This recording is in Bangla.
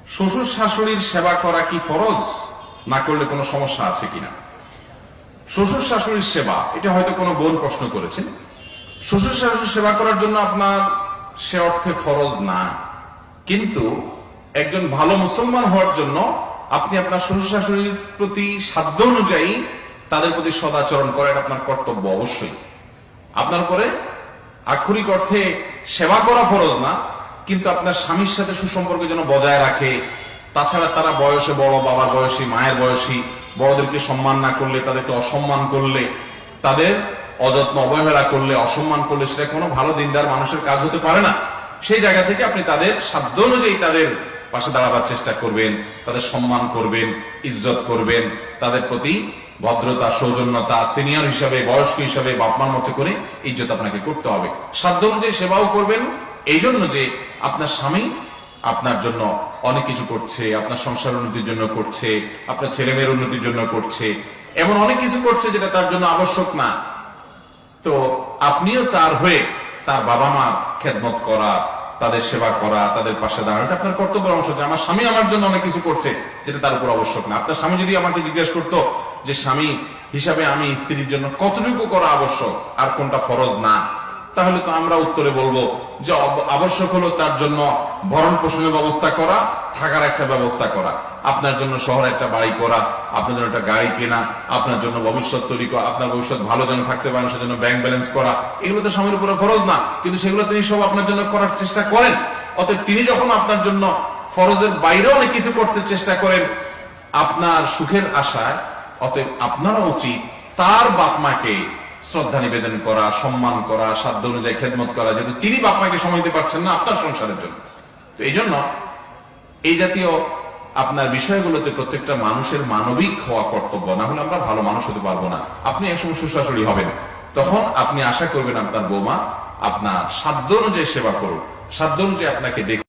শ্বশুর শাশুড়ির সেবা করা কি ফরজ, না করলে কোনো সমস্যা আছে কিনা? শ্বশুর শাশুড়ির সেবা, এটা হয়তো কোনো বোন প্রশ্ন করেছেন। শ্বশুর শাশুড়ির সেবা করার জন্য আপনার সে অর্থে ফরজ না, কিন্তু একজন ভালো মুসলমান হওয়ার জন্য আপনি আপনার শ্বশুর শাশুড়ির প্রতি সাধ্য অনুযায়ী তাদের প্রতি সদাচরণ করেন আপনার কর্তব্য অবশ্যই। আপনার পরে আক্ষরিক অর্থে সেবা করা ফরজ না, কিন্তু আপনার স্বামীর সাথে সুসম্পর্ক যেন বজায় রাখে। তাছাড়া তারা বয়সে বড়, বাবার বয়সী, মায়ের বয়সী, বড়দেরকে সম্মান না করলে, তাদেরকে অসম্মান করলে, তাদের অযত্ন অবহেলা করলে, অসম্মান করলে সেটা কোনো ভালো দিনদার মানুষের কাজ হতে পারে না। সেই জায়গা থেকে আপনি তাদের সাধ্য অনুযায়ী তাদের পাশে দাঁড়াবার চেষ্টা করবেন, তাদের সম্মান করবেন, ইজ্জত করবেন, তাদের প্রতি ভদ্রতা, সৌজন্যতা, সিনিয়র হিসাবে, বয়স্ক হিসাবে, বাপমার মতো করে ইজ্জত আপনাকে করতে হবে। সাধ্য অনুযায়ী সেবাও করবেন, এই জন্য যে আপনার স্বামী আপনার জন্য অনেক কিছু করছে, আপনার সংসার উন্নতির জন্য করছে, আপনার ছেলে মেয়ের উন্নতির জন্য করছে, এমন অনেক কিছু করছে যেটা তার জন্য আবশ্যক না। তো আপনিও তার হয়ে তার বাবা মার খেদমত করা, তাদের সেবা করা, তাদের পাশে দাঁড়ানো, এটা আপনার কর্তব্যের অংশ। যে আমার স্বামী আমার জন্য অনেক কিছু করছে যেটা তার উপর আবশ্যক না। আপনার স্বামী যদি আমাকে জিজ্ঞেস করতো যে স্বামী হিসাবে আমি স্ত্রীর জন্য কতটুকু করা আবশ্যক আর কোনটা ফরজ না, তাহলে তো আমরা উত্তরে বলবো যে আবশ্যক হলো তার জন্য ভরণ পোষণের ব্যবস্থা করা, থাকার একটা ব্যবস্থা করা, আপনার জন্য শহরে একটা বাড়ি করা, আপনার জন্য একটা গাড়ি কেনা, আপনার জন্য ভবিষ্যৎ তৈরি করা, আপনার ভবিষ্যৎ ভালো যেন থাকতে পারেন সেজন্য ব্যাংক ব্যালেন্স করা। এগুলো তো স্বামীর উপরে ফরজ না, কিন্তু সেগুলো তিনি সব আপনার জন্য করার চেষ্টা করেন। অতএব তিনি যখন আপনার জন্য ফরজের বাইরে অনেক কিছু করতে চেষ্টা করেন আপনার সুখের আশায়, অতএব আপনারও উচিত তার বাপ মাকে শ্রদ্ধা নিবেদন করা, সম্মান করা, সাধ্য অনুযায়ী খেদমত করা, যেহেতু তিনি বাপ মাকে সময় দিতে পারছেন না আপনার সংসারের জন্য। তো এই জন্য এই জাতীয় আপনার বিষয়গুলোতে প্রত্যেকটা মানুষের মানবিক হওয়া কর্তব্য, না হলে আমরা ভালো মানুষ হতে পারবো না। আপনি একসময় শ্বশুর-শাশুড়ি হবেন, তখন আপনি আশা করবেন আপনার বৌমা আপনার সাধ্য অনুযায়ী সেবা করুন, সাধ্য অনুযায়ী আপনাকে দেখুন।